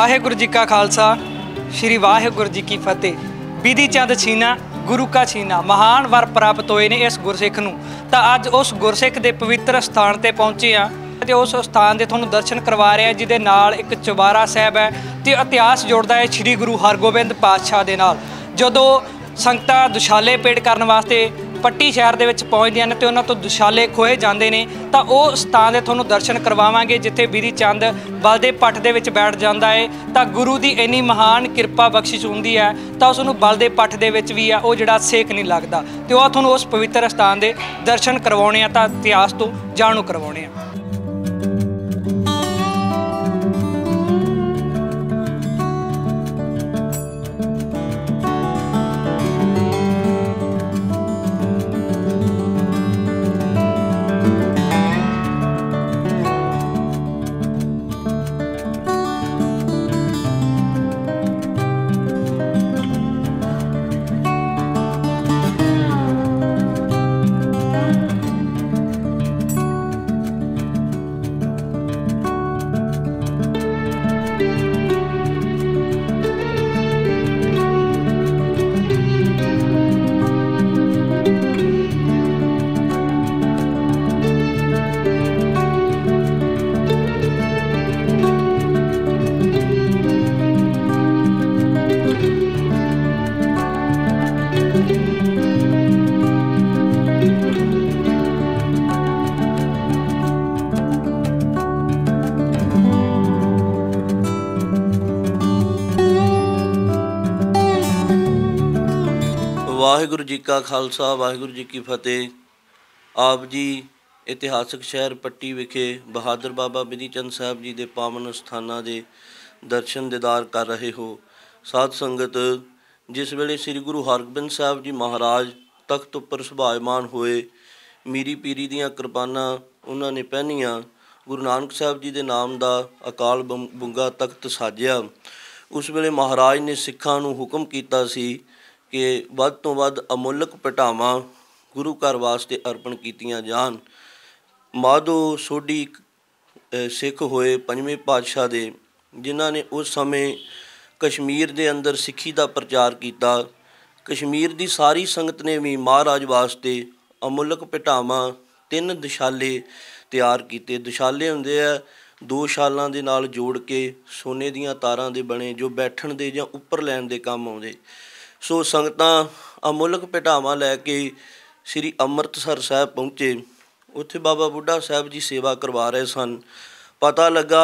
वाहेगुरु जी का खालसा श्री वाहेगुरु जी की फतेह। विधि चंद छीना गुरु का छीना महान वर प्राप्त होए ने इस गुरसिख नूं। तां अज उस गुरसिख दे पवित्र स्थान ते पहुंचे आ ते उस स्थान दे तुहानूं दर्शन करवा रहे हैं जिहदे नाल एक चौबारा साहिब है ते इतिहास जुड़दा है श्री गुरु हरगोबिंद पातशाह दे नाल। जदों संगतां दुशाले पेड़ करन वास्ते पट्टी शहर दे विच पहुंचदियां ने ते उन्हां तों दुशाले खोए जांदे ने तां ओह स्थान दे तुहानूं दर्शन करवावांगे जिथे विधि चंद बलदेव पट दे विच बैठ जांदा है। तां गुरु दी इन्नी महान किरपा बख्शिश हुंदी है तां उस नूं बलदेव पट दे विच भी आ ओह जिहड़ा सेक नहीं लगदा ते ओह तुहानूं उस पवित्र स्थान दे दर्शन करवाउणे आ तां इतिहास तों जाणू करवाउणे आ। वाहिगुरु जी का खालसा वाहिगुरु जी की फतेह। आप जी इतिहासक शहर पट्टी विखे बहादुर बाबा विधि चंद साहब जी के पावन स्थानां दे दर्शन दीदार कर रहे हो। साध संगत, जिस वेले श्री गुरु हरगोबिंद साहब जी महाराज तख्त उपर सुभायमान होए, मीरी पीरी दियां किरपानां उन्होंने पहनियां, गुरु नानक साहब जी के नाम का अकाल बुंगा तख्त साजिया। उस वेले महाराज ने सिखां नूं हुक्म कीता सी कि वध तो वध अमुलक भटावां गुरु घर वास्ते अर्पण कीतियां जान। माधो सोढी सिख होए पंजवें पातशाह दे, जिन्हां ने उस समय कश्मीर दे अंदर सिक्खी का प्रचार किया। कश्मीर की सारी संगत ने भी महाराज वास्ते अमुलक भटावां 3 दुशाले तैयार किए। दुशाले हुंदे आ 2 शालां दे नाल जोड़ के सोने दीयां तारां दे बने, जो बैठण दे जां उपर लैण दे काम आउंदे। सो संगतां अमुलक भटावां लैके श्री अमृतसर साहब पहुँचे। उत्थे बाबा बुढ़ा साहब जी सेवा करवा रहे सन। पता लगा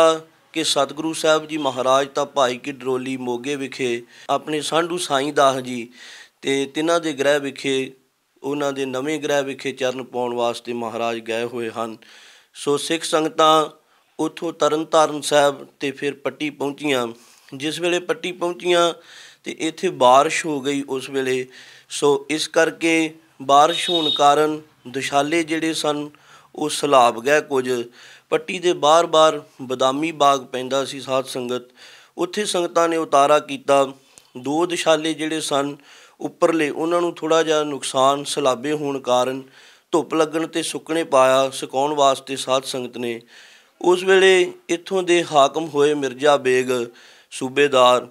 कि सतगुरु साहब जी महाराज तां भाई की डरोली मोगे विखे अपने सांढू साईं दास जी ते तिन्हां दे गृह विखे, उन्हां दे नवें गृह विखे चरण पाउण वास्ते महाराज गए हुए हैं। सो सिख संगतां उत्थों तरन तारण साहब ते फिर पट्टी पहुँचियां। जिस वेले पट्टी पहुँचियां तो इत्थे बारिश हो गई उस वेले। सो इस करके बारिश होने कारण दुशाले जिहड़े सन वो सलाब गए। कुछ पट्टी दे बार बार बदामी बाग पैंदा सी। साध संगत, उत्थे संगतां ने उतारा किया। 2 दुशाले जिहड़े सन उपरले उन्हां नूं थोड़ा जिहा नुकसान सलाबे होने कारण धुप लगन ते सुकने पाया सुकाउण वास्ते साध संगत ने। उस वेले इत्थों दे हाकम होए मिर्जा बेग सूबेदार,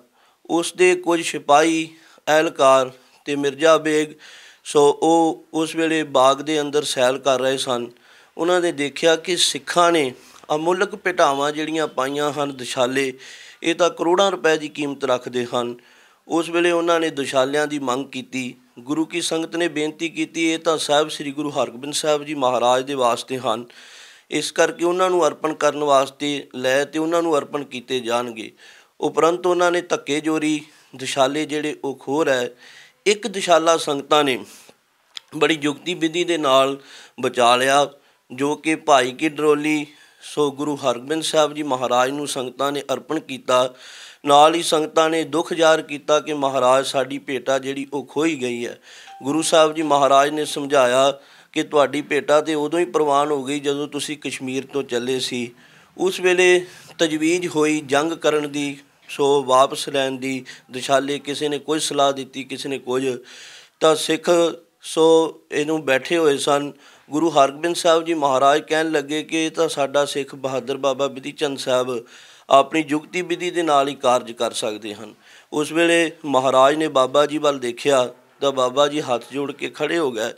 उस दे कुछ सिपाही एहलकार ते मिर्जा बेग। सो उस वेले बाग दे अंदर सैल कर रहे सन। उन्होंने देखा कि सिखां ने अमुलक भटावां जिहड़ियां पाईयां हन दुशाले, ये तां करोड़ां रुपए की कीमत रखते हैं। उस वेले उन्होंने दुशालियां की मंग की। गुरु की संगत ने बेनती की, ये तां साहब श्री गुरु हरगोबिंद साहब जी महाराज के वास्ते हैं, इस करके उन्होंने अर्पण करने वास्ते लै ते उन्होंने अर्पण किए जाणगे। उपरंत उन्होंने धक्के जोरी दुशाले जिहड़े वो खो रहे। एक दुशाला संगतां ने बड़ी जुगती विधि के नाल बचा लिया, जो कि भाई की डरोली सो गुरु हरगोबिंद साहब जी महाराज नूं संगतां ने अर्पण किया। नाल ही संगतां ने दुख ज़ाहिर किया कि महाराज साडी भेटा जिहड़ी वो खोई गई है। गुरु साहब जी महाराज ने समझाया कि तुहाडी भेटा तो उदों ही प्रवान हो गई जदों तुसीं कश्मीर तो चले सी। उस वेले तजवीज़ होई जंग करन दी, सो वापस लैन दी। दुशाले किसी ने कुछ सलाह दी, किसी ने कुछ। तो सिख सो इनू बैठे हुए सन। गुरु हरगोबिंद साहब जी महाराज कहन लगे कि तो साडा सिख बहादुर बाबा विधि चंद साहब ਆਪਣੀ ਜੁਗਤੀ ਵਿਧੀ ਦੇ ਨਾਲ ਹੀ ਕਾਰਜ ਕਰ ਸਕਦੇ ਹਨ। ਉਸ ਵੇਲੇ ਮਹਾਰਾਜ ਨੇ ਬਾਬਾ ਜੀ ਵੱਲ ਦੇਖਿਆ ਤਾਂ ਬਾਬਾ ਜੀ ਹੱਥ ਜੋੜ ਕੇ ਖੜੇ ਹੋ ਗਏ।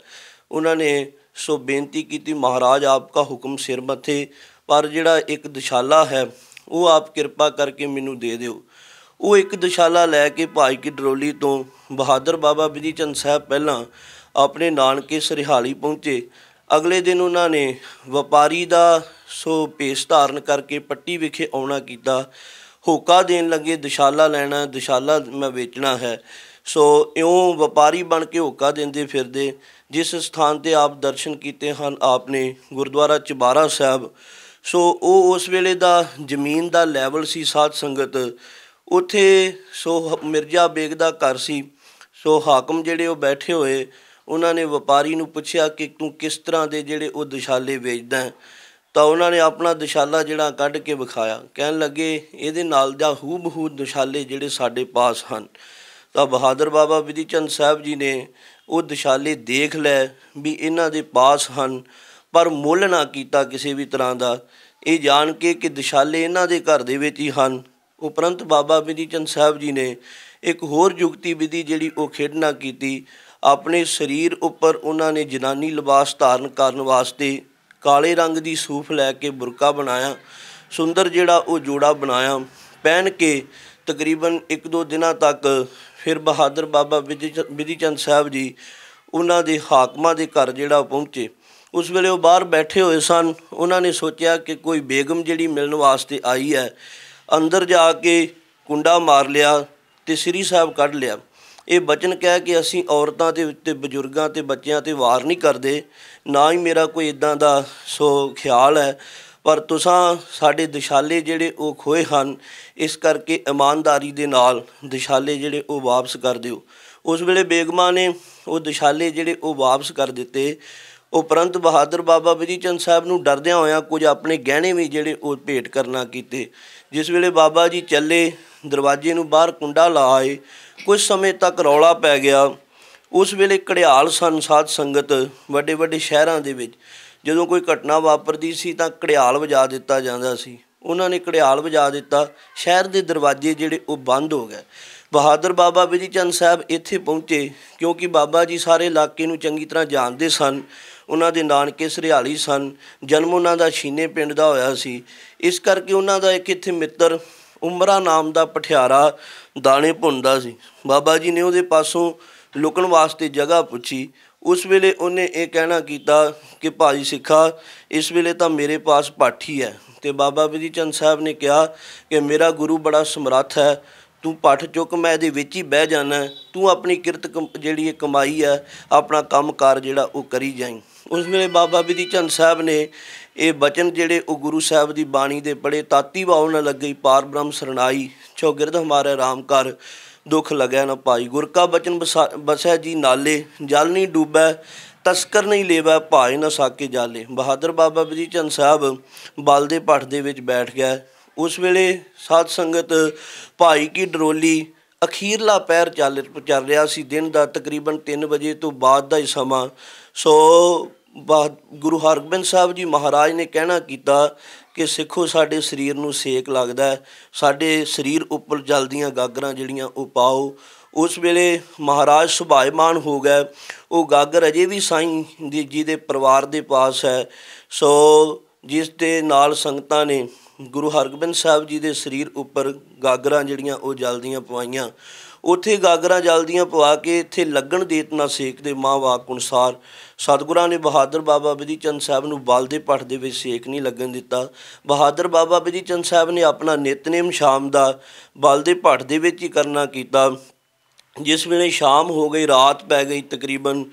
ਉਹਨਾਂ ਨੇ ਸੋ ਬੇਨਤੀ ਕੀਤੀ, ਮਹਾਰਾਜ ਆਪਕਾ ਹੁਕਮ ਸਿਰ ਮੱਥੇ, ਪਰ ਜਿਹੜਾ ਇੱਕ ਦਸ਼ਾਲਾ ਹੈ ਉਹ ਆਪ ਕਿਰਪਾ ਕਰਕੇ ਮੈਨੂੰ ਦੇ ਦਿਓ। ਉਹ ਇੱਕ ਦਸ਼ਾਲਾ ਲੈ ਕੇ ਭਾਈ ਕੀ ਡਰੋਲੀ ਤੋਂ ਬਹਾਦਰ ਬਾਬਾ ਬਿਧੀ ਚੰਦ ਸਾਹਿਬ ਪਹਿਲਾਂ ਆਪਣੇ ਨਾਨਕੇ ਸਰਿਹਾਲੀ ਪਹੁੰਚੇ। ਅਗਲੇ ਦਿਨ ਉਹਨਾਂ ਨੇ ਵਪਾਰੀ ਦਾ ਸੋ ਭੇਸ ਧਾਰਨ ਕਰਕੇ ਪੱਟੀ ਵਿਖੇ ਆਉਣਾ ਕੀਤਾ। ਹੋਕਾ ਦੇਣ ਲੱਗੇ, ਦਸ਼ਾਲਾ ਲੈਣਾ, ਦਸ਼ਾਲਾ ਮੈਂ ਵੇਚਣਾ ਹੈ। ਸੋ ਇਉਂ ਵਪਾਰੀ ਬਣ ਕੇ ਹੋਕਾ ਦਿੰਦੇ ਫਿਰਦੇ। ਜਿਸ ਸਥਾਨ 'ਤੇ ਆਪ ਦਰਸ਼ਨ ਕੀਤੇ ਹਨ ਆਪ ਨੇ, ਗੁਰਦੁਆਰਾ ਚੁਬਾਰਾ ਸਾਹਿਬ, ਸੋ ਉਹ ਉਸ ਵੇਲੇ ਦਾ ਜ਼ਮੀਨ ਦਾ ਲੈਵਲ ਸੀ ਸਾਧ ਸੰਗਤ। ਉੱਥੇ ਸੋ ਮਿਰਜ਼ਾ ਬੇਗ ਦਾ ਘਰ ਸੀ। ਸੋ ਹਾਕਮ ਜਿਹੜੇ ਉਹ ਬੈਠੇ ਹੋਏ, ਉਹਨਾਂ ਨੇ ਵਪਾਰੀ ਨੂੰ ਪੁੱਛਿਆ ਕਿ ਤੂੰ ਕਿਸ ਤਰ੍ਹਾਂ ਦੇ ਜਿਹੜੇ ਉਹ ਦਸ਼ਾਲੇ ਵੇਚਦਾ। ਤਾਂ ਉਹਨਾਂ ਨੇ ਆਪਣਾ ਦਸ਼ਾਲਾ ਜਿਹੜਾ ਕੱਢ ਕੇ ਵਿਖਾਇਆ। ਕਹਿਣ ਲੱਗੇ ਇਹਦੇ ਨਾਲ ਦਾ ਹੂ ਬਹੂ ਦਸ਼ਾਲੇ ਜਿਹੜੇ ਸਾਡੇ ਪਾਸ ਹਨ। ਤਾਂ ਬਹਾਦਰ ਬਾਬਾ ਬਿਧੀ ਚੰਦ ਸਾਹਿਬ ਜੀ ਨੇ ਉਹ ਦਸ਼ਾਲੇ ਦੇਖ ਲੈ ਵੀ ਇਹਨਾਂ ਦੇ ਪਾਸ ਹਨ, ਪਰ ਮੁੱਲ ਨਾ ਕੀਤਾ ਕਿਸੇ ਵੀ ਤਰ੍ਹਾਂ ਦਾ, ਇਹ ਜਾਣ ਕੇ ਕਿ ਦਸ਼ਾਲੇ ਇਹਨਾਂ ਦੇ ਘਰ ਦੇ ਵਿੱਚ ਹੀ ਹਨ। ਉਪਰੰਤ ਬਾਬਾ ਬਿਧੀ ਚੰਦ ਸਾਹਿਬ ਜੀ ਨੇ ਇੱਕ ਹੋਰ ਜੁਗਤੀ ਵਿਧੀ ਜਿਹੜੀ ਉਹ ਖੇਡਣਾ ਕੀਤੀ। ਆਪਣੇ ਸਰੀਰ ਉੱਪਰ ਉਹਨਾਂ ਨੇ ਜਨਾਨੀ ਲਿਬਾਸ ਧਾਰਨ ਕਰਨ ਵਾਸਤੇ ਕਾਲੇ ਰੰਗ ਦੀ ਸੂਫ ਲੈ ਕੇ ਬੁਰਕਾ ਬਣਾਇਆ। ਸੁੰਦਰ ਜਿਹੜਾ ਉਹ ਜੋੜਾ ਬਣਾਇਆ, ਪਹਿਨ ਕੇ ਤਕਰੀਬਨ 1-2 ਦਿਨਾਂ ਤੱਕ ਫਿਰ ਬਹਾਦਰ ਬਾਬਾ ਬਿਧੀ ਚੰਦ ਸਾਹਿਬ ਜੀ ਉਹਨਾਂ ਦੇ ਹਾਕਮਾਂ ਦੇ ਘਰ ਜਿਹੜਾ ਪਹੁੰਚੇ। ਉਸ ਵੇਲੇ ਉਹ ਬਾਹਰ ਬੈਠੇ ਹੋਏ ਸਨ। ਉਹਨਾਂ ਨੇ ਸੋਚਿਆ ਕਿ ਕੋਈ ਬੇਗਮ ਜਿਹੜੀ ਮਿਲਣ ਵਾਸਤੇ ਆਈ ਹੈ। ਅੰਦਰ ਜਾ ਕੇ ਕੁੰਡਾ ਮਾਰ ਲਿਆ ਅਤੇ ਸ੍ਰੀ ਸਾਹਿਬ ਕੱਢ ਲਿਆ। ਇਹ ਬਚਨ ਕਹਿ ਕੇ ਅਸੀਂ ਔਰਤਾਂ ਦੇ ਉੱਤੇ, ਬਜ਼ੁਰਗਾਂ 'ਤੇ, ਬੱਚਿਆਂ 'ਤੇ ਵਾਰ ਨਹੀਂ ਕਰਦੇ, ਨਾ ਹੀ ਮੇਰਾ ਕੋਈ ਇੱਦਾਂ ਦਾ ਸੋ ਖਿਆਲ ਹੈ, ਪਰ ਤੁਸਾਂ ਸਾਡੇ ਦਸ਼ਾਲੇ ਜਿਹੜੇ ਉਹ ਖੋਏ ਹਨ, ਇਸ ਕਰਕੇ ਇਮਾਨਦਾਰੀ ਦੇ ਨਾਲ ਦਸ਼ਾਲੇ ਜਿਹੜੇ ਉਹ ਵਾਪਸ ਕਰ ਦਿਓ। ਉਸ ਵੇਲੇ ਬੇਗਮਾਂ ਨੇ ਉਹ ਦਸ਼ਾਲੇ ਜਿਹੜੇ ਉਹ ਵਾਪਸ ਕਰ ਦਿੱਤੇ। ਉਪਰੰਤ ਬਹਾਦਰ ਬਾਬਾ ਬਿਧੀ ਚੰਦ ਸਾਹਿਬ ਨੂੰ ਡਰਦਿਆਂ ਹੋਇਆਂ ਕੁਝ ਆਪਣੇ ਗਹਿਣੇ ਵੀ ਜਿਹੜੇ ਉਹ ਭੇਟ ਕਰਨਾ ਕੀਤੇ। ਜਿਸ ਵੇਲੇ ਬਾਬਾ ਜੀ ਚੱਲੇ, ਦਰਵਾਜ਼ੇ ਨੂੰ ਬਾਹਰ ਕੁੰਡਾ ਲਾ ਆਏ। ਕੁਝ ਸਮੇਂ ਤੱਕ ਰੌਲਾ ਪੈ ਗਿਆ। ਉਸ ਵੇਲੇ ਘੜਿਆਲ ਸਨ ਸਾਧ ਸੰਗਤ। ਵੱਡੇ ਵੱਡੇ ਸ਼ਹਿਰਾਂ ਦੇ ਵਿੱਚ ਜਦੋਂ ਕੋਈ ਘਟਨਾ ਵਾਪਰਦੀ ਸੀ ਤਾਂ ਘੜਿਆਲ ਵਜਾ ਦਿੱਤਾ ਜਾਂਦਾ ਸੀ। ਉਹਨਾਂ ਨੇ ਘੜਿਆਲ ਵਜਾ ਦਿੱਤਾ, ਸ਼ਹਿਰ ਦੇ ਦਰਵਾਜ਼ੇ ਜਿਹੜੇ ਉਹ ਬੰਦ ਹੋ ਗਏ। ਬਹਾਦਰ ਬਾਬਾ ਬਿਧੀ ਚੰਦ ਸਾਹਿਬ ਇੱਥੇ ਪਹੁੰਚੇ ਕਿਉਂਕਿ ਬਾਬਾ ਜੀ ਸਾਰੇ ਇਲਾਕੇ ਨੂੰ ਚੰਗੀ ਤਰ੍ਹਾਂ ਜਾਣਦੇ ਸਨ। ਉਹਨਾਂ ਦੇ ਨਾਨਕੇ ਸਰਿਹਾਲੀ ਸਨ। ਜਨਮ ਉਹਨਾਂ ਦਾ ਛੀਨੇ ਪਿੰਡ ਦਾ ਹੋਇਆ ਸੀ। ਇਸ ਕਰਕੇ ਉਹਨਾਂ ਦਾ ਇੱਕ ਇੱਥੇ ਮਿੱਤਰ ਉਮਰਾ ਨਾਮ ਦਾ ਪਠਿਆਰਾ ਦਾਣੇ ਭੁੰਨਦਾ ਸੀ। ਬਾਬਾ ਜੀ ਨੇ ਉਹਦੇ ਪਾਸੋਂ ਲੁਕਣ ਵਾਸਤੇ ਜਗ੍ਹਾ ਪੁੱਛੀ। ਉਸ ਵੇਲੇ ਉਹਨੇ ਇਹ ਕਹਿਣਾ ਕੀਤਾ ਕਿ ਭਾਈ ਸਿੱਖਾ, ਇਸ ਵੇਲੇ ਤਾਂ ਮੇਰੇ ਪਾਸ ਪਾਠੀ ਹੈ। ਅਤੇ ਬਾਬਾ ਬਿਧੀ ਚੰਦ ਸਾਹਿਬ ਨੇ ਕਿਹਾ ਕਿ ਮੇਰਾ ਗੁਰੂ ਬੜਾ ਸਮਰੱਥ ਹੈ, ਤੂੰ ਪੱਠ ਚੁੱਕ, ਮੈਂ ਇਹਦੇ ਵਿੱਚ ਹੀ ਬਹਿ ਜਾਣਾ, ਤੂੰ ਆਪਣੀ ਕਿਰਤ ਜਿਹੜੀ ਇਹ ਕਮਾਈ ਹੈ, ਆਪਣਾ ਕੰਮ ਕਾਰ ਜਿਹੜਾ ਉਹ ਕਰੀ ਜਾਈਂ। ਉਸ ਵੇਲੇ ਬਾਬਾ ਬਿਧੀ ਚੰਦ ਸਾਹਿਬ ਨੇ ਇਹ ਬਚਨ ਜਿਹੜੇ ਉਹ ਗੁਰੂ ਸਾਹਿਬ ਦੀ ਬਾਣੀ ਦੇ ਪੜ੍ਹੇ। ਤਾਤੀ ਵਾਉ ਨਾ ਲੱਗੀ ਪਾਰ ਬ੍ਰਹਮ ਸਰਨਾਈ, ਚੌਗਿਰਦ ਹਮਾਰੇ ਰਾਮ ਕਰ, ਦੁੱਖ ਲੱਗਿਆ ਨਾ ਭਾਈ। ਗੁਰ ਕਾ ਬਚਨ ਬਸੈ ਜੀ ਨਾਲੇ, ਜਲ ਨਹੀਂ ਡੂਬੈ ਤਸਕਰ ਨਹੀਂ ਲੇਵੈ, ਭਾਏ ਨਾ ਸਾਕੇ ਜਾਲੇ। ਬਹਾਦਰ ਬਾਬਾ ਬਿਧੀ ਚੰਦ ਸਾਹਿਬ ਬਲ ਦੇ ਭੱਠ ਦੇ ਵਿੱਚ ਬੈਠ ਗਿਆ। ਉਸ ਵੇਲੇ ਸਾਧ ਸੰਗਤ ਭਾਈ ਕੀ ਡਰੋਲੀ ਅਖੀਰਲਾ ਪਹਿਰ ਚੱਲ ਰਿਹਾ ਸੀ। ਦਿਨ ਦਾ ਤਕਰੀਬਨ 3 ਵਜੇ ਤੋਂ ਬਾਅਦ ਦਾ ਹੀ ਸਮਾਂ। ਸੋ ਗੁਰੂ ਹਰਗੋਬਿੰਦ ਸਾਹਿਬ ਜੀ ਮਹਾਰਾਜ ਨੇ ਕਹਿਣਾ ਕੀਤਾ ਕਿ ਸਿੱਖੋ, ਸਾਡੇ ਸਰੀਰ ਨੂੰ ਸੇਕ ਲੱਗਦਾ, ਸਾਡੇ ਸਰੀਰ ਉੱਪਰ ਜਲਦੀਆਂ ਗਾਗਰਾਂ ਜਿਹੜੀਆਂ ਉਹ ਪਾਓ। ਉਸ ਵੇਲੇ ਮਹਾਰਾਜ ਸੁਭਾਇਮਾਨ ਹੋ ਗਏ। ਉਹ ਗਾਗਰ ਅਜੇ ਵੀ ਸਾਈਂ ਜੀ ਦੇ ਪਰਿਵਾਰ ਦੇ ਪਾਸ ਹੈ। ਸੋ ਜਿਸ ਦੇ ਨਾਲ ਸੰਗਤਾਂ ਨੇ ਗੁਰੂ ਹਰਗੋਬਿੰਦ ਸਾਹਿਬ ਜੀ ਦੇ ਸਰੀਰ ਉੱਪਰ ਗਾਗਰਾਂ ਜਿਹੜੀਆਂ ਉਹ ਜਲਦੀਆਂ ਪਵਾਈਆਂ। ਉੱਥੇ ਗਾਗਰਾਂ ਜਲਦੀਆਂ ਪਵਾ ਕੇ ਇੱਥੇ ਲੱਗਣ ਦੇਤ ਨਾ ਸੇਕ ਦੇ ਮਾਂ ਵਾਕ ਅਨੁਸਾਰ ਸਤਿਗੁਰਾਂ ਨੇ ਬਹਾਦਰ ਬਾਬਾ ਬਿਧੀ ਚੰਦ ਸਾਹਿਬ ਨੂੰ ਬਲ ਦੇ ਭੱਠ ਦੇ ਵਿੱਚ ਸੇਕ ਨਹੀਂ ਲੱਗਣ ਦਿੱਤਾ। ਬਹਾਦਰ ਬਾਬਾ ਬਿਧੀ ਚੰਦ ਸਾਹਿਬ ਨੇ ਆਪਣਾ ਨਿਤਨੇਮ ਸ਼ਾਮ ਦਾ ਬਲ ਦੇ ਭੱਠ ਦੇ ਵਿੱਚ ਹੀ ਕਰਨਾ ਕੀਤਾ। ਜਿਸ ਵੇਲੇ ਸ਼ਾਮ ਹੋ ਗਈ, ਰਾਤ ਪੈ ਗਈ ਤਕਰੀਬਨ,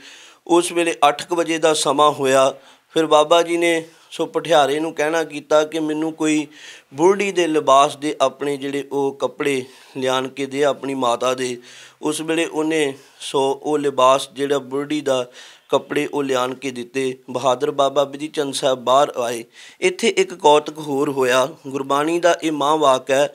ਉਸ ਵੇਲੇ 8 ਵਜੇ ਦਾ ਸਮਾਂ ਹੋਇਆ। ਫਿਰ ਬਾਬਾ ਜੀ ਨੇ ਸੋ ਪਠਿਆਰੇ ਨੂੰ ਕਹਿਣਾ ਕੀਤਾ ਕਿ ਮੈਨੂੰ ਕੋਈ ਬੁਰਢੀ ਦੇ ਲਿਬਾਸ ਦੇ ਆਪਣੇ ਜਿਹੜੇ ਉਹ ਕੱਪੜੇ ਲਿਆਣ ਕੇ ਦੇ ਆਪਣੀ ਮਾਤਾ ਦੇ। ਉਸ ਵੇਲੇ ਉਹਨੇ ਸੋ ਉਹ ਲਿਬਾਸ ਜਿਹੜਾ ਬੁਰਢੀ ਦਾ ਕੱਪੜੇ ਉਹ ਲਿਆਣ ਕੇ ਦਿੱਤੇ। ਬਹਾਦਰ ਬਾਬਾ ਬਿਧੀ ਚੰਦ ਸਾਹਿਬ ਬਾਹਰ ਆਏ। ਇੱਥੇ ਇੱਕ ਕੌਤਕ ਹੋਰ ਹੋਇਆ। ਗੁਰਬਾਣੀ ਦਾ ਇਹ ਮਾਂ ਵਾਕ ਹੈ,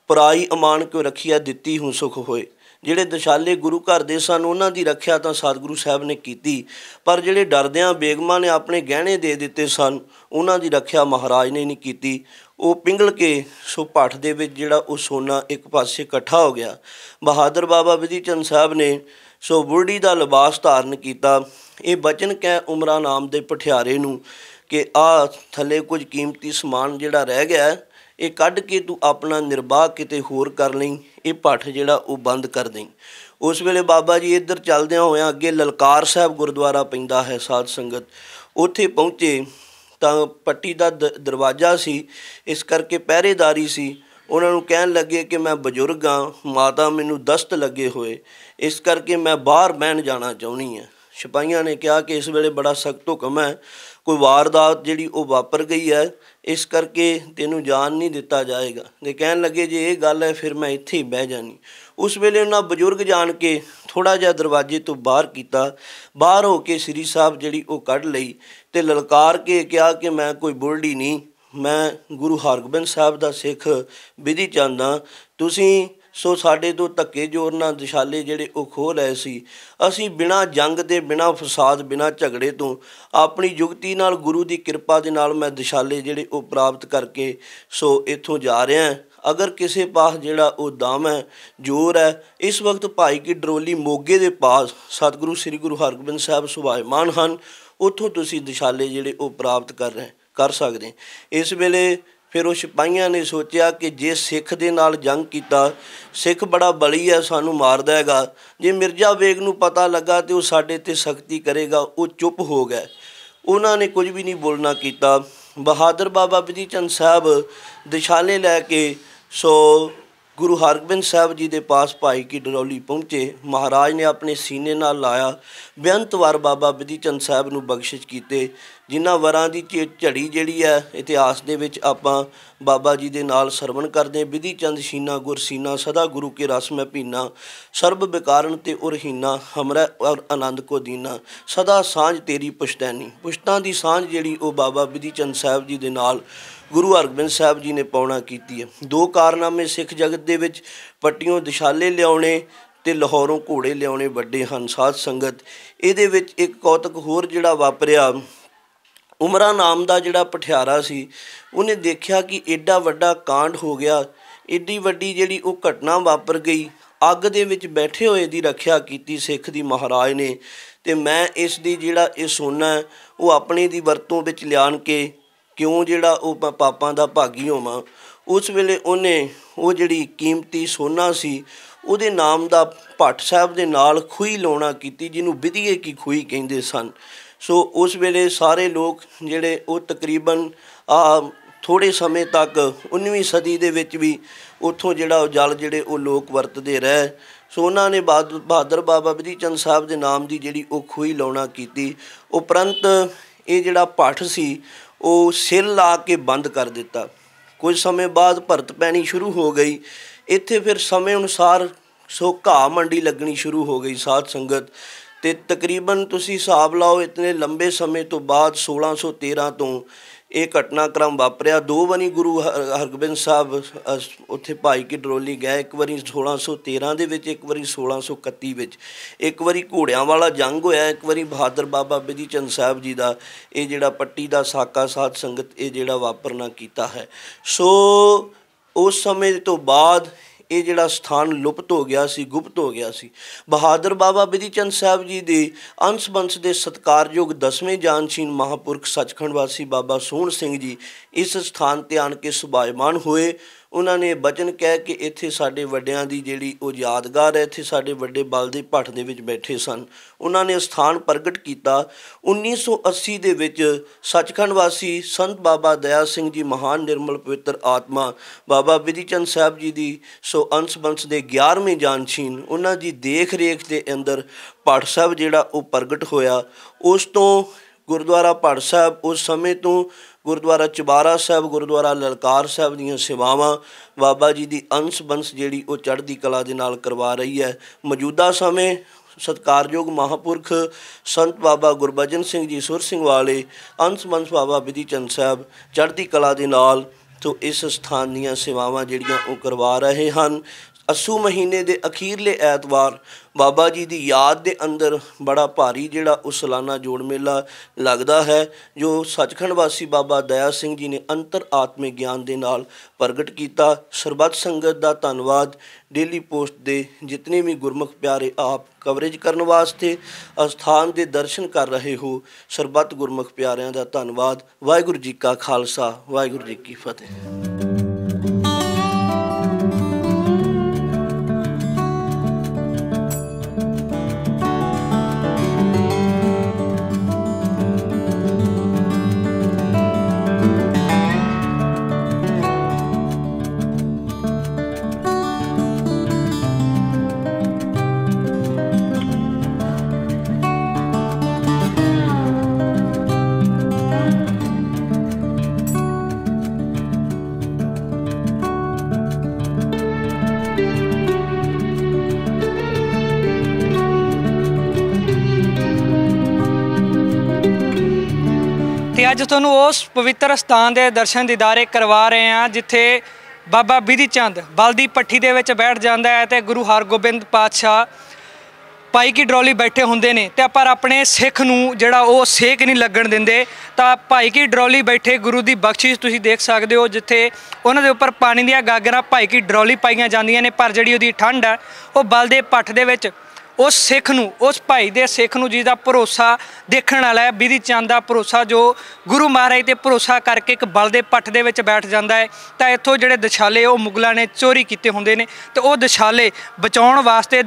ਪਰਾਈ ਅਮਾਨ ਕਿਉਂ ਰੱਖੀਆ ਦਿੱਤੀ ਹੂੰ ਸੁਖ ਹੋਏ। ਜਿਹੜੇ ਦਸ਼ਾਲੇ ਗੁਰੂ ਘਰ ਦੇ ਸਨ ਉਹਨਾਂ ਦੀ ਰੱਖਿਆ ਤਾਂ ਸਤਿਗੁਰੂ ਸਾਹਿਬ ਨੇ ਕੀਤੀ, ਪਰ ਜਿਹੜੇ ਡਰਦਿਆਂ ਬੇਗਮਾਂ ਨੇ ਆਪਣੇ ਗਹਿਣੇ ਦੇ ਦਿੱਤੇ ਸਨ ਉਹਨਾਂ ਦੀ ਰੱਖਿਆ ਮਹਾਰਾਜ ਨੇ ਨਹੀਂ ਕੀਤੀ। ਉਹ ਪਿੰਗਲ ਕੇ ਸੋ ਭੱਠ ਦੇ ਵਿੱਚ ਜਿਹੜਾ ਉਹ ਸੋਨਾ ਇੱਕ ਪਾਸੇ ਇਕੱਠਾ ਹੋ ਗਿਆ। ਬਹਾਦਰ ਬਾਬਾ ਬਿਧੀ ਚੰਦ ਸਾਹਿਬ ਨੇ ਸੋ ਬੁਰੜੀ ਦਾ ਲਿਬਾਸ ਧਾਰਨ ਕੀਤਾ। ਇਹ ਬਚਨ ਕਹਿ ਉਮਰਾ ਨਾਮ ਦੇ ਪਠਿਆਰੇ ਨੂੰ ਕਿ ਆ ਥੱਲੇ ਕੁਝ ਕੀਮਤੀ ਸਮਾਨ ਜਿਹੜਾ ਰਹਿ ਗਿਆ ਇਹ ਕੱਢ ਕੇ ਤੂੰ ਆਪਣਾ ਨਿਰਵਾਹ ਕਿਤੇ ਹੋਰ ਕਰ ਲਈ, ਇਹ ਭੱਠ ਜਿਹੜਾ ਉਹ ਬੰਦ ਕਰ ਦੇਈਂ। ਉਸ ਵੇਲੇ ਬਾਬਾ ਜੀ ਇੱਧਰ ਚੱਲਦਿਆਂ ਹੋਇਆਂ ਅੱਗੇ ਲਲਕਾਰ ਸਾਹਿਬ ਗੁਰਦੁਆਰਾ ਪੈਂਦਾ ਹੈ ਸਾਧ ਸੰਗਤ, ਉੱਥੇ ਪਹੁੰਚੇ ਤਾਂ ਪੱਟੀ ਦਾ ਦਰਵਾਜ਼ਾ ਸੀ, ਇਸ ਕਰਕੇ ਪਹਿਰੇਦਾਰੀ ਸੀ। ਉਹਨਾਂ ਨੂੰ ਕਹਿਣ ਲੱਗੇ ਕਿ ਮੈਂ ਬਜ਼ੁਰਗ ਹਾਂ, ਮਾਤਾ ਮੈਨੂੰ ਦਸਤ ਲੱਗੇ ਹੋਏ, ਇਸ ਕਰਕੇ ਮੈਂ ਬਾਹਰ ਬਹਿਣ ਜਾਣਾ ਚਾਹੁੰਦੀ ਹਾਂ। ਸਿਪਾਹੀਆਂ ਨੇ ਕਿਹਾ ਕਿ ਇਸ ਵੇਲੇ ਬੜਾ ਸਖਤ ਹੁਕਮ ਹੈ, ਕੋਈ ਵਾਰਦਾਤ ਜਿਹੜੀ ਉਹ ਵਾਪਰ ਗਈ ਹੈ, ਇਸ ਕਰਕੇ ਤੈਨੂੰ ਜਾਣ ਨਹੀਂ ਦਿੱਤਾ ਜਾਏਗਾ। ਤੇ ਕਹਿਣ ਲੱਗੇ ਜੇ ਇਹ ਗੱਲ ਹੈ ਫਿਰ ਮੈਂ ਇੱਥੇ ਹੀ ਬਹਿ ਜਾਣੀ। ਉਸ ਵੇਲੇ ਉਹਨਾਂ ਬਜ਼ੁਰਗ ਜਾਣ ਕੇ ਥੋੜ੍ਹਾ ਜਿਹਾ ਦਰਵਾਜ਼ੇ ਤੋਂ ਬਾਹਰ ਕੀਤਾ, ਬਾਹਰ ਹੋ ਕੇ ਸ੍ਰੀ ਸਾਹਿਬ ਜਿਹੜੀ ਉਹ ਕੱਢ ਲਈ ਅਤੇ ਲਲਕਾਰ ਕੇ ਕਿਹਾ ਕਿ ਮੈਂ ਕੋਈ ਬੁਰੜੀ ਨਹੀਂ, ਮੈਂ ਗੁਰੂ ਹਰਗੋਬਿੰਦ ਸਾਹਿਬ ਦਾ ਸਿੱਖ ਬਿਧੀ ਚੰਦ ਹਾਂ। ਤੁਸੀਂ ਸੋ ਸਾਡੇ ਤੋਂ ਧੱਕੇ ਜ਼ੋਰ ਨਾਲ ਦਿਸ਼ਾਲੇ ਜਿਹੜੇ ਉਹ ਖੋਹ ਲਏ ਸੀ, ਅਸੀਂ ਬਿਨਾਂ ਜੰਗ ਦੇ, ਬਿਨਾਂ ਫਸਾਦ, ਬਿਨਾਂ ਝਗੜੇ ਤੋਂ ਆਪਣੀ ਯੁਕਤੀ ਨਾਲ, ਗੁਰੂ ਦੀ ਕਿਰਪਾ ਦੇ ਨਾਲ ਮੈਂ ਦਿਸ਼ਾਲੇ ਜਿਹੜੇ ਉਹ ਪ੍ਰਾਪਤ ਕਰਕੇ ਸੋ ਇੱਥੋਂ ਜਾ ਰਿਹਾ। ਅਗਰ ਕਿਸੇ ਪਾਸ ਜਿਹੜਾ ਉਹ ਦਮ ਹੈ, ਜ਼ੋਰ ਹੈ, ਇਸ ਵਕਤ ਭਾਈ ਕੀ ਡਰੋਲੀ ਮੋਗੇ ਦੇ ਪਾਸ ਸਤਿਗੁਰੂ ਸ੍ਰੀ ਗੁਰੂ ਹਰਗੋਬਿੰਦ ਸਾਹਿਬ ਸੁਭਾਇਮਾਨ ਹਨ, ਉੱਥੋਂ ਤੁਸੀਂ ਦਿਸ਼ਾਲੇ ਜਿਹੜੇ ਉਹ ਪ੍ਰਾਪਤ ਕਰ ਸਕਦੇ। ਇਸ ਵੇਲੇ ਫਿਰ ਉਹ ਸਿਪਾਹੀਆਂ ਨੇ ਸੋਚਿਆ ਕਿ ਜੇ ਸਿੱਖ ਦੇ ਨਾਲ ਜੰਗ ਕੀਤਾ, ਸਿੱਖ ਬੜਾ ਬਲੀ ਹੈ, ਸਾਨੂੰ ਮਾਰਦਾ ਹੈਗਾ, ਜੇ ਮਿਰਜ਼ਾ ਬੇਗ ਨੂੰ ਪਤਾ ਲੱਗਾ ਤਾਂ ਉਹ ਸਾਡੇ 'ਤੇ ਸਖਤੀ ਕਰੇਗਾ। ਉਹ ਚੁੱਪ ਹੋ ਗਏ, ਉਹਨਾਂ ਨੇ ਕੁਝ ਵੀ ਨਹੀਂ ਬੋਲਣਾ ਕੀਤਾ। ਬਹਾਦਰ ਬਾਬਾ ਬਿਧੀ ਚੰਦ ਸਾਹਿਬ ਦਿਸ਼ਾਲੇ ਲੈ ਕੇ ਸੋ ਗੁਰੂ ਹਰਗੋਬਿੰਦ ਸਾਹਿਬ ਜੀ ਦੇ ਪਾਸ ਭਾਈ ਕੀ ਡਰੌਲੀ ਪਹੁੰਚੇ। ਮਹਾਰਾਜ ਨੇ ਆਪਣੇ ਸੀਨੇ ਨਾਲ ਲਾਇਆ, ਬੇਅੰਤ ਵਾਰ ਬਾਬਾ ਬਿਧੀ ਚੰਦ ਸਾਹਿਬ ਨੂੰ ਬਖਸ਼ਿਸ਼ ਕੀਤੇ, ਜਿਨ੍ਹਾਂ ਵਰਾਂ ਦੀ ਝੜੀ ਜਿਹੜੀ ਹੈ ਇਤਿਹਾਸ ਦੇ ਵਿੱਚ ਆਪਾਂ ਬਾਬਾ ਜੀ ਦੇ ਨਾਲ ਸਰਵਣ ਕਰਦੇ। ਬਿਧੀ ਚੰਦ ਸ਼ੀਨਾ ਗੁਰਸੀਨਾ ਸਦਾ ਗੁਰੂ ਕੇ ਰਸ ਮੈਂ ਪੀਨਾ, ਸਰਬ ਬਿਕਾਰਨ ਤੇ ਉਰਹੀਨਾ, ਹਮਰਾ ਔਰ ਆਨੰਦ ਕੋ ਦੀਨਾ, ਸਦਾ ਸਾਂਝ ਤੇਰੀ ਪੁਸ਼ਤੈਨੀ। ਪੁਸ਼ਤਾਂ ਦੀ ਸਾਂਝ ਜਿਹੜੀ ਉਹ ਬਾਬਾ ਬਿਧੀ ਚੰਦ ਸਾਹਿਬ ਜੀ ਦੇ ਨਾਲ ਗੁਰੂ ਹਰਗੋਬਿੰਦ ਸਾਹਿਬ ਜੀ ਨੇ ਪਾਉਣਾ ਕੀਤੀ ਹੈ। ਦੋ ਕਾਰਨਾਮੇ ਸਿੱਖ ਜਗਤ ਦੇ ਵਿੱਚ ਪੱਟੀਓਂ ਦਿਸ਼ਾਲੇ ਲਿਆਉਣੇ ਅਤੇ ਲਾਹੌਰੋਂ ਘੋੜੇ ਲਿਆਉਣੇ ਵੱਡੇ ਹਨ ਸਾਧ ਸੰਗਤ। ਇਹਦੇ ਵਿੱਚ ਇੱਕ ਕੌਤਕ ਹੋਰ ਜਿਹੜਾ ਵਾਪਰਿਆ, ਉਮਰਾ ਨਾਮ ਦਾ ਜਿਹੜਾ ਪਠਿਆਰਾ ਸੀ, ਉਹਨੇ ਦੇਖਿਆ ਕਿ ਐਡਾ ਵੱਡਾ ਕਾਂਡ ਹੋ ਗਿਆ, ਐਡੀ ਵੱਡੀ ਜਿਹੜੀ ਉਹ ਘਟਨਾ ਵਾਪਰ ਗਈ। ਅੱਗ ਦੇ ਵਿੱਚ ਬੈਠੇ ਹੋਏ ਦੀ ਰੱਖਿਆ ਕੀਤੀ ਸਿੱਖ ਦੀ ਮਹਾਰਾਜ ਨੇ, ਅਤੇ ਮੈਂ ਇਸ ਦੀ ਜਿਹੜਾ ਇਹ ਸੋਨਾ ਉਹ ਆਪਣੇ ਦੀ ਵਰਤੋਂ ਵਿੱਚ ਲਿਆਣ ਕੇ ਕਿਉਂ ਜਿਹੜਾ ਉਹ ਪਾਪਾਂ ਦਾ ਭਾਗੀ ਹੋਵਾਂ। ਉਸ ਵੇਲੇ ਉਹਨੇ ਉਹ ਜਿਹੜੀ ਕੀਮਤੀ ਸੋਨਾ ਸੀ ਉਹਦੇ ਨਾਮ ਦਾ ਭੱਠ ਸਾਹਿਬ ਦੇ ਨਾਲ ਖੂਹੀ ਲਾਉਣਾ ਕੀਤੀ, ਜਿਹਨੂੰ ਬਿਧੀਏ ਕੀ ਖੂਹੀ ਕਹਿੰਦੇ ਸਨ। ਸੋ ਉਸ ਵੇਲੇ ਸਾਰੇ ਲੋਕ ਜਿਹੜੇ ਉਹ ਤਕਰੀਬਨ ਥੋੜ੍ਹੇ ਸਮੇਂ ਤੱਕ 19ਵੀਂ ਸਦੀ ਦੇ ਵਿੱਚ ਵੀ ਉੱਥੋਂ ਜਿਹੜਾ ਉਹ ਜਲ ਜਿਹੜੇ ਉਹ ਲੋਕ ਵਰਤਦੇ ਰਹੇ। ਸੋ ਉਹਨਾਂ ਨੇ ਬਹਾਦਰ ਬਾਬਾ ਬਿਧੀ ਚੰਦ ਸਾਹਿਬ ਦੇ ਨਾਮ ਦੀ ਜਿਹੜੀ ਉਹ ਖੂਹੀ ਲਾਉਣਾ ਕੀਤੀ। ਉਪਰੰਤ ਇਹ ਜਿਹੜਾ ਭੱਠ ਸੀ ਉਹ ਸਿਲ ਲਾ ਕੇ ਬੰਦ ਕਰ ਦਿੱਤਾ। ਕੁਝ ਸਮੇਂ ਬਾਅਦ ਭਰਤ ਪੈਣੀ ਸ਼ੁਰੂ ਹੋ ਗਈ। ਇੱਥੇ ਫਿਰ ਸਮੇਂ ਅਨੁਸਾਰ ਸੋ ਘਾਹ ਮੰਡੀ ਲੱਗਣੀ ਸ਼ੁਰੂ ਹੋ ਗਈ ਸਾਧ ਸੰਗਤ, ਅਤੇ ਤਕਰੀਬਨ ਤੁਸੀਂ ਹਿਸਾਬ ਲਾਓ ਇਤਨੇ ਲੰਬੇ ਸਮੇਂ ਤੋਂ ਬਾਅਦ 1613 ਤੋਂ ਇਹ ਘਟਨਾਕ੍ਰਮ ਵਾਪਰਿਆ। ਦੋ ਵਾਰੀ ਗੁਰੂ ਹਰਗੋਬਿੰਦ ਸਾਹਿਬ ਉੱਥੇ ਭਾਈ ਕੀ ਡਰੋਲੀ ਗਏ, ਇੱਕ ਵਾਰੀ 1613 ਦੇ ਵਿੱਚ, ਇੱਕ ਵਾਰੀ 1631 ਵਿੱਚ। ਇੱਕ ਵਾਰੀ ਘੋੜਿਆਂ ਵਾਲਾ ਜੰਗ ਹੋਇਆ, ਇੱਕ ਵਾਰੀ ਬਹਾਦਰ ਬਾਬਾ ਬਿਧੀ ਚੰਦ ਸਾਹਿਬ ਜੀ ਦਾ ਇਹ ਜਿਹੜਾ ਪੱਟੀ ਦਾ ਸਾਕਾ ਸਾਧ ਸੰਗਤ ਇਹ ਜਿਹੜਾ ਵਾਪਰਨਾ ਕੀਤਾ ਹੈ। ਸੋ ਉਸ ਸਮੇਂ ਤੋਂ ਬਾਅਦ ਇਹ ਜਿਹੜਾ ਸਥਾਨ ਲੁਪਤ ਹੋ ਗਿਆ ਸੀ, ਗੁਪਤ ਹੋ ਗਿਆ ਸੀ। ਬਹਾਦਰ ਬਾਬਾ ਬਿਧੀ ਚੰਦ ਸਾਹਿਬ ਜੀ ਦੇ ਅੰਸ਼ ਬੰਸ਼ ਦੇ ਸਤਿਕਾਰਯੋਗ 10ਵੇਂ ਜਾਨਸ਼ੀਨ ਮਹਾਂਪੁਰਖ ਸੱਚਖੰਡ ਵਾਸੀ ਬਾਬਾ ਸੋਹਣ ਸਿੰਘ ਜੀ ਇਸ ਸਥਾਨ 'ਤੇ ਆਣ ਕੇ ਸੁਭਾਇਮਾਨ ਹੋਏ। ਉਹਨਾਂ ਨੇ ਬਚਨ ਕਹਿ ਕੇ ਇੱਥੇ ਸਾਡੇ ਵੱਡਿਆਂ ਦੀ ਜਿਹੜੀ ਉਹ ਯਾਦਗਾਰ ਹੈ, ਇੱਥੇ ਸਾਡੇ ਵੱਡੇ ਬਲ ਦੇ ਭੱਠ ਦੇ ਵਿੱਚ ਬੈਠੇ ਸਨ। ਉਹਨਾਂ ਨੇ ਸਥਾਨ ਪ੍ਰਗਟ ਕੀਤਾ। 1980 ਦੇ ਵਿੱਚ ਸੱਚਖੰਡ ਵਾਸੀ ਸੰਤ ਬਾਬਾ ਦਇਆ ਸਿੰਘ ਜੀ ਮਹਾਨ ਨਿਰਮਲ ਪਵਿੱਤਰ ਆਤਮਾ ਬਾਬਾ ਬਿਧੀ ਚੰਦ ਸਾਹਿਬ ਜੀ ਦੀ ਸੋ ਅੰਸ਼ ਬੰਸ਼ ਦੇ 11ਵੇਂ ਜਾਨਸ਼ੀਨ ਉਹਨਾਂ ਦੀ ਦੇਖ ਰੇਖ ਦੇ ਅੰਦਰ ਭੱਠ ਸਾਹਿਬ ਜਿਹੜਾ ਉਹ ਪ੍ਰਗਟ ਹੋਇਆ। ਉਸ ਤੋਂ ਗੁਰਦੁਆਰਾ ਭੱਠ ਸਾਹਿਬ ਉਸ ਸਮੇਂ ਤੋਂ ਗੁਰਦੁਆਰਾ ਚੁਬਾਰਾ ਸਾਹਿਬ, ਗੁਰਦੁਆਰਾ ਲਲਕਾਰ ਸਾਹਿਬ ਦੀਆਂ ਸੇਵਾਵਾਂ ਬਾਬਾ ਜੀ ਦੀ ਅੰਸ਼ ਬੰਸ਼ ਜਿਹੜੀ ਉਹ ਚੜ੍ਹਦੀ ਕਲਾ ਦੇ ਨਾਲ ਕਰਵਾ ਰਹੀ ਹੈ। ਮੌਜੂਦਾ ਸਮੇਂ ਸਤਿਕਾਰਯੋਗ ਮਹਾਂਪੁਰਖ ਸੰਤ ਬਾਬਾ ਗੁਰਬਚਨ ਸਿੰਘ ਜੀ ਸੁਰ ਸਿੰਘ ਵਾਲੇ ਅੰਸ਼ ਬੰਸ਼ ਬਾਬਾ ਬਿਧੀ ਚੰਦ ਸਾਹਿਬ ਚੜ੍ਹਦੀ ਕਲਾ ਦੇ ਨਾਲ ਤੋਂ ਇਸ ਸਥਾਨ ਦੀਆਂ ਸੇਵਾਵਾਂ ਜਿਹੜੀਆਂ ਉਹ ਕਰਵਾ ਰਹੇ ਹਨ। ਅੱਸੂ ਮਹੀਨੇ ਦੇ ਅਖੀਰਲੇ ਐਤਵਾਰ ਬਾਬਾ ਜੀ ਦੀ ਯਾਦ ਦੇ ਅੰਦਰ ਬੜਾ ਭਾਰੀ ਜਿਹੜਾ ਉਹ ਸਾਲਾਨਾ ਜੋੜ ਮੇਲਾ ਲੱਗਦਾ ਹੈ, ਜੋ ਸੱਚਖੰਡ ਵਾਸੀ ਬਾਬਾ ਦਇਆ ਸਿੰਘ ਜੀ ਨੇ ਅੰਤਰ ਆਤਮਿਕ ਗਿਆਨ ਦੇ ਨਾਲ ਪ੍ਰਗਟ ਕੀਤਾ। ਸਰਬੱਤ ਸੰਗਤ ਦਾ ਧੰਨਵਾਦ। ਡੇਲੀ ਪੋਸਟ ਦੇ ਜਿਤਨੇ ਵੀ ਗੁਰਮੁਖ ਪਿਆਰੇ ਆਪ ਕਵਰੇਜ ਕਰਨ ਵਾਸਤੇ ਅਸਥਾਨ ਦੇ ਦਰਸ਼ਨ ਕਰ ਰਹੇ ਹੋ, ਸਰਬੱਤ ਗੁਰਮੁਖ ਪਿਆਰਿਆਂ ਦਾ ਧੰਨਵਾਦ। ਵਾਹਿਗੁਰੂ ਜੀ ਕਾ ਖਾਲਸਾ, ਵਾਹਿਗੁਰੂ ਜੀ ਕੀ ਫਤਿਹ। ਤੇ ਅੱਜ ਤੁਹਾਨੂੰ ਉਸ ਪਵਿੱਤਰ ਸਥਾਨ ਦੇ ਦਰਸ਼ਨ ਦੀਦਾਰੇ ਕਰਵਾ ਰਹੇ ਹਾਂ ਜਿੱਥੇ ਬਾਬਾ ਬਿਧੀ ਚੰਦ ਬਲ ਦੀ ਪੱਠੀ ਦੇ ਵਿੱਚ ਬੈਠ ਜਾਂਦਾ ਹੈ ਤੇ ਗੁਰੂ ਹਰਗੋਬਿੰਦ ਪਾਤਸ਼ਾਹ ਭਾਈ ਕੀ ਡਰੋਲੀ ਬੈਠੇ ਹੁੰਦੇ ਨੇ ਤੇ ਪਰ ਆਪਣੇ ਸਿੱਖ ਨੂੰ ਜਿਹੜਾ ਉਹ ਸੇਕ ਨਹੀਂ ਲੱਗਣ ਦਿੰਦੇ। ਤਾਂ ਭਾਈ ਕੀ ਡਰੋਲੀ ਬੈਠੇ ਗੁਰੂ ਦੀ ਬਖਸ਼ਿਸ਼ ਤੁਸੀਂ ਦੇਖ ਸਕਦੇ ਹੋ, ਜਿੱਥੇ ਉਹਨਾਂ ਦੇ ਉੱਪਰ ਪਾਣੀ ਦੀਆਂ ਗਾਗਰਾਂ ਭਾਈ ਕੀ ਡਰੋਲੀ ਪਾਈਆਂ ਜਾਂਦੀਆਂ ਨੇ, ਪਰ ਜਿਹੜੀ ਉਹਦੀ ਠੰਡ ਹੈ ਉਹ ਬਲ ਦੇ ਪੱਠ ਦੇ ਵਿੱਚ ਉਸ ਸਿੱਖ ਨੂੰ, ਉਸ ਭਾਈ ਦੇ ਸਿੱਖ ਨੂੰ ਜਿਹਦਾ ਭਰੋਸਾ ਦੇਖਣ ਵਾਲਾ ਹੈ, ਬਿਧੀ ਚੰਦ ਦਾ ਭਰੋਸਾ ਜੋ ਗੁਰੂ ਮਹਾਰਾਜ 'ਤੇ ਭਰੋਸਾ ਕਰਕੇ ਇੱਕ ਬਲ ਦੇ ਪੱਠ ਦੇ ਵਿੱਚ ਬੈਠ ਜਾਂਦਾ ਹੈ। ਤਾਂ ਇੱਥੋਂ ਜਿਹੜੇ ਦਿਸ਼ਾਲੇ ਉਹ ਮੁਗਲਾਂ ਨੇ ਚੋਰੀ ਕੀਤੇ ਹੁੰਦੇ ਨੇ ਤੇ ਉਹ ਦਿਸ਼ਾਲੇ ਬਚਾਉਣ ਵਾਸਤੇ,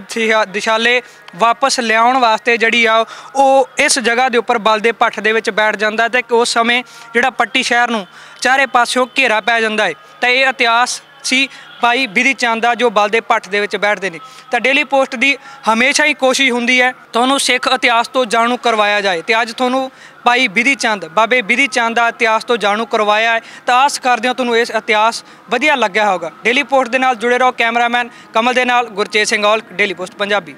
ਦਿਸ਼ਾਲੇ ਵਾਪਸ ਲਿਆਉਣ ਵਾਸਤੇ ਜਿਹੜੀ ਆ ਉਹ ਇਸ ਜਗ੍ਹਾ ਦੇ ਉੱਪਰ ਬਲ ਦੇ ਪੱਠ ਦੇ ਵਿੱਚ ਬੈਠ ਜਾਂਦਾ ਤੇ ਉਸ ਸਮੇਂ ਜਿਹੜਾ ਪੱਟੀ ਸ਼ਹਿਰ ਨੂੰ ਚਾਰੇ ਪਾਸਿਓਂ ਘੇਰਾ ਪੈ ਜਾਂਦਾ ਹੈ। ਤਾਂ ਇਹ ਇਤਿਹਾਸ ਸੀ ਭਾਈ ਬਿਧੀ ਚੰਦ ਦਾ ਜੋ ਬਲ ਦੇ ਪੱਠ ਦੇ ਵਿੱਚ ਬੈਠਦੇ ਨੇ। ਤਾਂ ਡੇਲੀ ਪੋਸਟ ਦੀ ਹਮੇਸ਼ਾ ਹੀ ਕੋਸ਼ਿਸ਼ ਹੁੰਦੀ ਹੈ ਤੁਹਾਨੂੰ ਸਿੱਖ ਇਤਿਹਾਸ ਤੋਂ ਜਾਣੂ ਕਰਵਾਇਆ ਜਾਏ ਤੇ ਅੱਜ ਤੁਹਾਨੂੰ ਭਾਈ ਬਿਧੀ ਚੰਦ, ਬਾਬੇ ਬਿਧੀ ਚੰਦ ਦਾ ਇਤਿਹਾਸ ਤੋਂ ਜਾਣੂ ਕਰਵਾਇਆ ਹੈ। ਤਾਂ ਆਸ ਕਰਦੇ ਹਾਂ ਤੁਹਾਨੂੰ ਇਸ ਇਤਿਹਾਸ ਵਧੀਆ ਲੱਗਿਆ ਹੋਗਾ। ਡੇਲੀ ਪੋਸਟ ਦੇ ਨਾਲ ਜੁੜੇ ਰਹੋ। ਕੈਮਰਾਮੈਨ ਕਮਲ ਦੇ ਨਾਲ Gurchet Singh all, daily post Punjabi.